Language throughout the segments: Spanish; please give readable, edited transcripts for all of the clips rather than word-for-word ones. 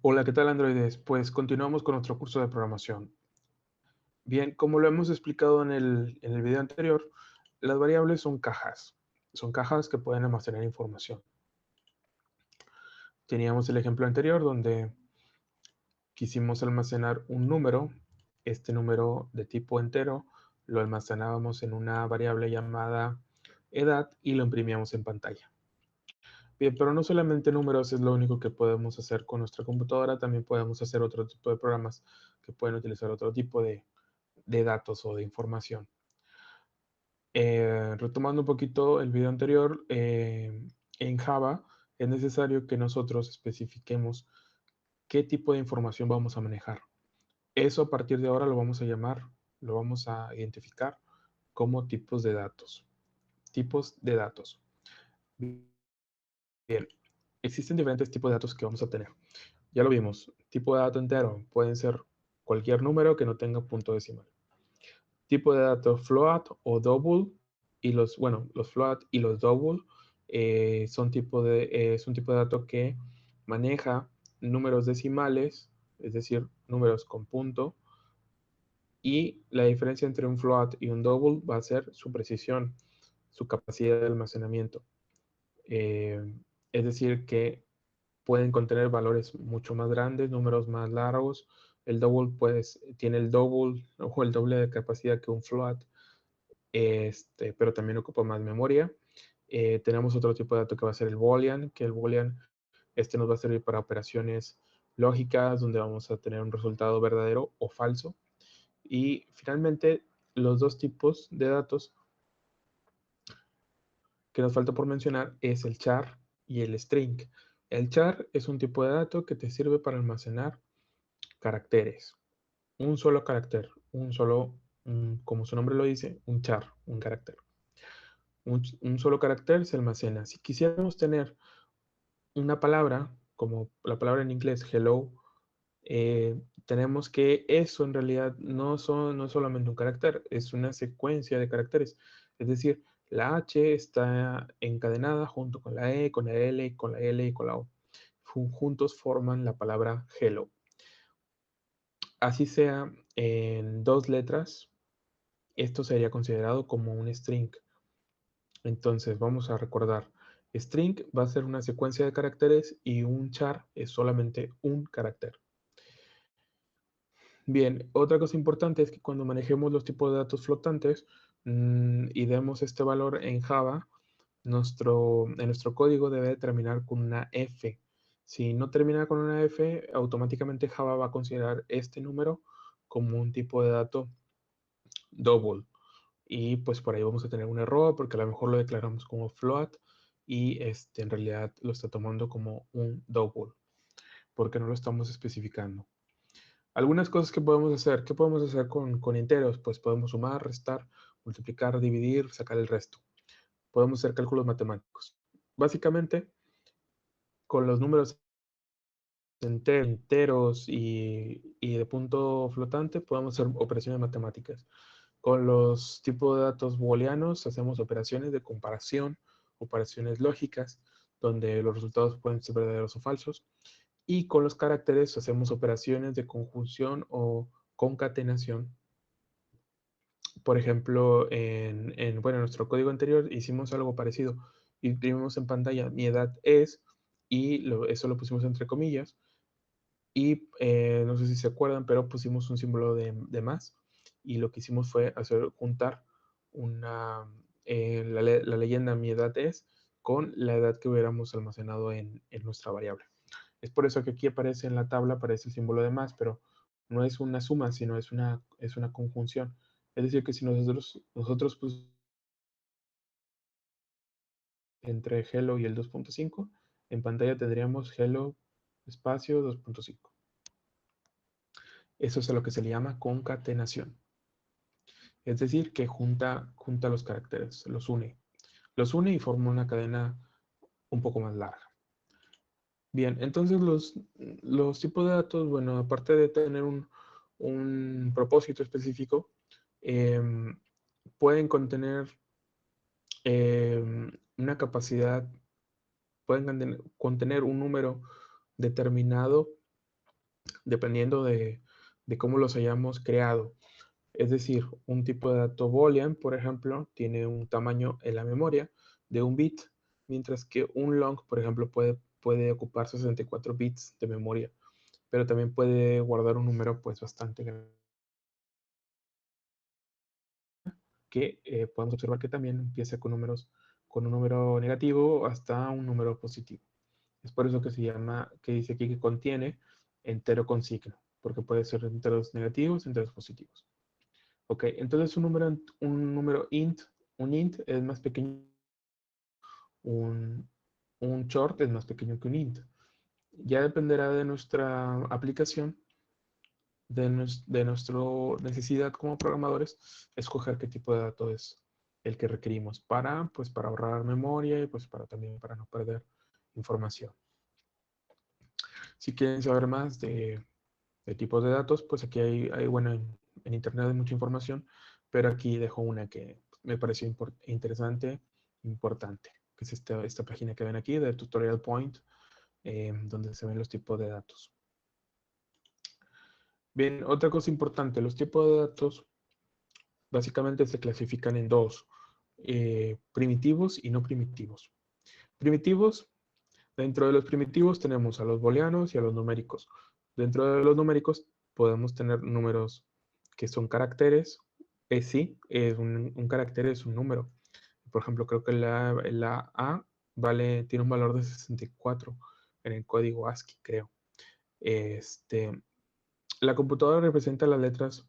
Hola, ¿qué tal androides? Pues continuamos con nuestro curso de programación. Bien, como lo hemos explicado en el video anterior, las variables son cajas. Son cajas que pueden almacenar información. Teníamos el ejemplo anterior donde quisimos almacenar un número. Este número de tipo entero lo almacenábamos en una variable llamada edad y lo imprimíamos en pantalla. Bien, pero no solamente números es lo único que podemos hacer con nuestra computadora, también podemos hacer otro tipo de programas que pueden utilizar otro tipo de datos o de información. Retomando un poquito el video anterior, en Java es necesario que nosotros especifiquemos qué tipo de información vamos a manejar. Eso a partir de ahora lo vamos a llamar, lo vamos a identificar como tipos de datos. Tipos de datos. Bien, existen diferentes tipos de datos que vamos a tener. Ya lo vimos, tipo de dato entero pueden ser cualquier número que no tenga punto decimal. Tipo de datos float o double y los float y los double es un tipo de dato que maneja números decimales, es decir, números con punto, y la diferencia entre un float y un double va a ser su precisión, su capacidad de almacenamiento. Eh, es decir, que pueden contener valores mucho más grandes, números más largos. El double pues tiene el double o el doble de capacidad que un float, pero también ocupa más memoria. Tenemos otro tipo de dato que va a ser el boolean, que el boolean nos va a servir para operaciones lógicas, donde vamos a tener un resultado verdadero o falso. Y finalmente, los dos tipos de datos que nos falta por mencionar es el char y el string. El char es un tipo de dato que te sirve para almacenar caracteres. Un solo carácter, como su nombre lo dice, un char, un carácter. Un solo carácter se almacena. Si quisiéramos tener una palabra, como la palabra en inglés hello, tenemos que eso en realidad no es solamente un carácter, es una secuencia de caracteres. Es decir, la H está encadenada junto con la E, con la L, con la L y con la O. Juntos forman la palabra hello. Así sea en dos letras, esto sería considerado como un string. Entonces vamos a recordar, string va a ser una secuencia de caracteres y un char es solamente un carácter. Bien, otra cosa importante es que cuando manejemos los tipos de datos flotantes y demos este valor en Java, en nuestro código debe terminar con una F. Si no termina con una F, automáticamente Java va a considerar este número como un tipo de dato double. Y pues por ahí vamos a tener un error porque a lo mejor lo declaramos como float y en realidad lo está tomando como un double porque no lo estamos especificando. Algunas cosas que podemos hacer. ¿Qué podemos hacer con enteros? Pues podemos sumar, restar, multiplicar, dividir, sacar el resto. Podemos hacer cálculos matemáticos. Básicamente, con los números enteros y de punto flotante, podemos hacer operaciones matemáticas. Con los tipos de datos booleanos, hacemos operaciones de comparación, operaciones lógicas, donde los resultados pueden ser verdaderos o falsos. Y con los caracteres hacemos operaciones de conjunción o concatenación. Por ejemplo, en nuestro código anterior hicimos algo parecido. Imprimimos en pantalla mi edad es, y eso lo pusimos entre comillas. Y no sé si se acuerdan, pero pusimos un símbolo de más. Y lo que hicimos fue juntar la leyenda mi edad es con la edad que hubiéramos almacenado en nuestra variable. Es por eso que aquí aparece en la tabla, aparece el símbolo de más, pero no es una suma, sino es una conjunción. Es decir, que si nosotros pues, entre hello y el 2.5, en pantalla tendríamos hello espacio 2.5. Eso es a lo que se le llama concatenación. Es decir, que junta los caracteres, los une. Los une y forma una cadena un poco más larga. Bien, entonces los tipos de datos, bueno, aparte de tener un propósito específico, em, pueden contener una capacidad, pueden contener un número determinado dependiendo de cómo los hayamos creado. Es decir, un tipo de dato boolean, por ejemplo, tiene un tamaño en la memoria de 1 bit, mientras que un long, por ejemplo, puede ocupar 64 bits de memoria, pero también puede guardar un número pues bastante grande, que podemos observar que también empieza con con un número negativo hasta un número positivo. Es por eso que se llama, que dice aquí que contiene entero con signo, porque puede ser enteros negativos, enteros positivos. Ok, entonces un int es más pequeño, un, un short es más pequeño que un int. Ya dependerá de nuestra aplicación, de nuestra necesidad como programadores, escoger qué tipo de dato es el que requerimos pues, para ahorrar memoria y pues también para no perder información. Si quieren saber más de tipos de datos, pues aquí bueno, en internet hay mucha información, pero aquí dejo una que me pareció interesante, importante, que es esta página que ven aquí de Tutorial Point, donde se ven los tipos de datos. Bien, otra cosa importante, los tipos de datos básicamente se clasifican en dos, primitivos y no primitivos. Primitivos, dentro de los primitivos tenemos a los booleanos y a los numéricos. Dentro de los numéricos podemos tener números que son caracteres. Sí, un carácter es un número. Por ejemplo, creo que la A tiene un valor de 64 en el código ASCII, creo. La computadora representa las letras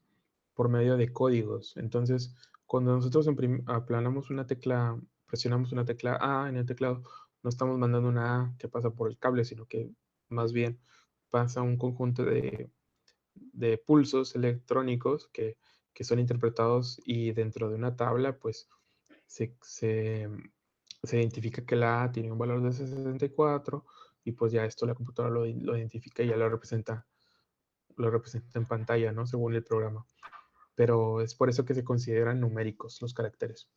por medio de códigos. Entonces, cuando nosotros aplanamos una tecla, presionamos una tecla A en el teclado, no estamos mandando una A que pasa por el cable, sino que más bien pasa un conjunto de pulsos electrónicos que son interpretados y dentro de una tabla, pues se, se, se identifica que la A tiene un valor de 64 y pues ya esto la computadora lo identifica y ya lo representa en pantalla, ¿no? Según el programa. Pero es por eso que se consideran numéricos los caracteres.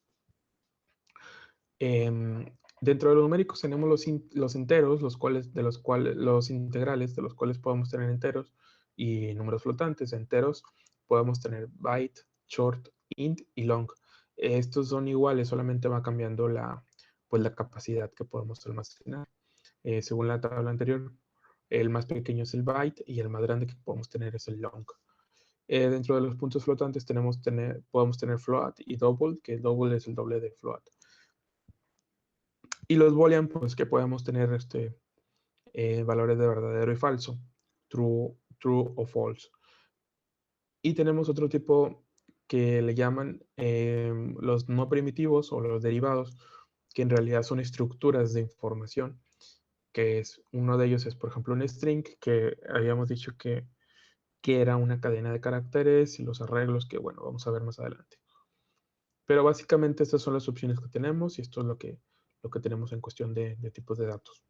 Dentro de los numéricos tenemos los enteros, los integrales, de los cuales podemos tener enteros, y números flotantes. Enteros podemos tener byte, short, int y long. Estos son iguales, solamente va cambiando pues la capacidad que podemos almacenar. Según la tabla anterior, el más pequeño es el byte y el más grande que podemos tener es el long. Dentro de los puntos flotantes podemos tener float y double, que el double es el doble de float. Y los boolean, pues que podemos tener valores de verdadero y falso, true o false. Y tenemos otro tipo que le llaman los no primitivos o los derivados, que en realidad son estructuras de información, que es uno de ellos es, por ejemplo, un string, que habíamos dicho que era una cadena de caracteres y los arreglos que, bueno, vamos a ver más adelante. Pero básicamente estas son las opciones que tenemos y esto es lo que tenemos en cuestión de tipos de datos.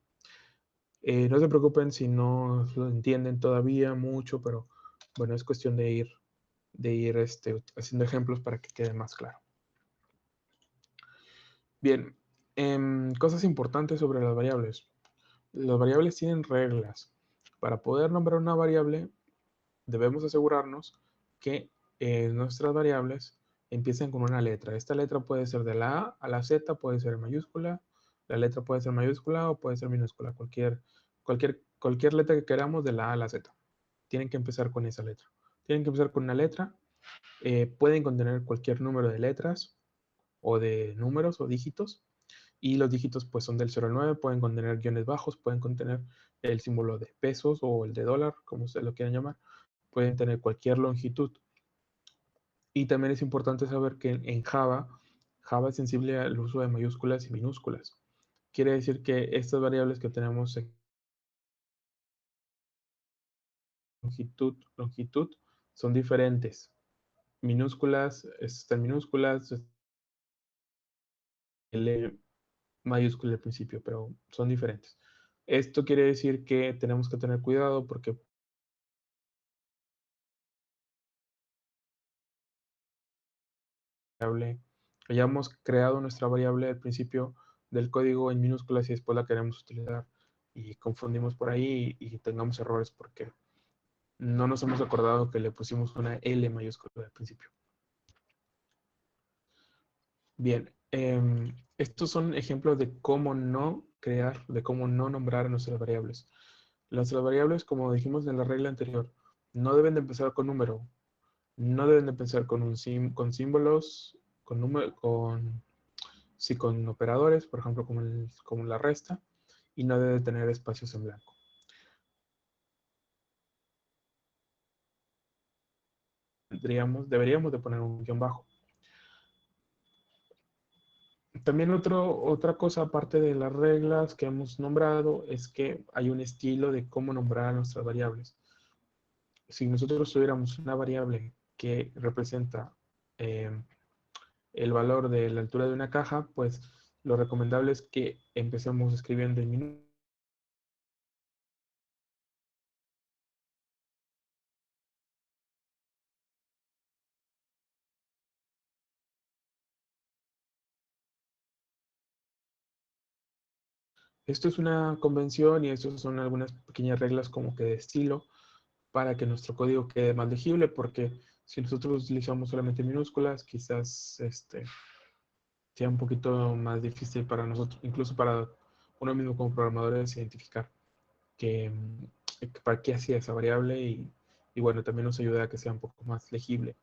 No se preocupen si no lo entienden todavía mucho, pero bueno, es cuestión de ir haciendo ejemplos para que quede más claro. Bien, cosas importantes sobre las variables. Las variables tienen reglas. Para poder nombrar una variable, debemos asegurarnos que nuestras variables empiecen con una letra. Esta letra puede ser de la A a la Z, puede ser mayúscula, la letra puede ser mayúscula o puede ser minúscula, cualquier letra que queramos de la A a la Z. Tienen que empezar con esa letra. Tienen que empezar con una letra, pueden contener cualquier número de letras o de números o dígitos, y los dígitos pues son del 0 al 9, pueden contener guiones bajos, pueden contener el símbolo de pesos o el de dólar, como ustedes lo quieran llamar, pueden tener cualquier longitud. Y también es importante saber que en Java es sensible al uso de mayúsculas y minúsculas. Quiere decir que estas variables que tenemos en longitud son diferentes. Minúsculas están minúsculas, L mayúscula al principio, pero son diferentes. Esto quiere decir que tenemos que tener cuidado porque hayamos creado nuestra variable al principio del código en minúsculas y después la queremos utilizar y confundimos por ahí y tengamos errores porque no nos hemos acordado que le pusimos una L mayúscula al principio. Bien, estos son ejemplos de cómo no crear, de cómo no nombrar a nuestras variables. Las variables, como dijimos en la regla anterior, no deben de empezar con número, no deben de empezar con símbolos, sí, con operadores, por ejemplo, como la resta, y no debe tener espacios en blanco. Deberíamos de poner un guión bajo. También otra cosa aparte de las reglas que hemos nombrado es que hay un estilo de cómo nombrar a nuestras variables. Si nosotros tuviéramos una variable que representa eh, el valor de la altura de una caja, pues lo recomendable es que empecemos escribiendo en minutos. Esto es una convención y estas son algunas pequeñas reglas como que de estilo para que nuestro código quede más legible, porque si nosotros utilizamos solamente minúsculas, quizás sea un poquito más difícil para nosotros, incluso para uno mismo como programadores, identificar para qué hacía esa variable y bueno, también nos ayuda a que sea un poco más legible.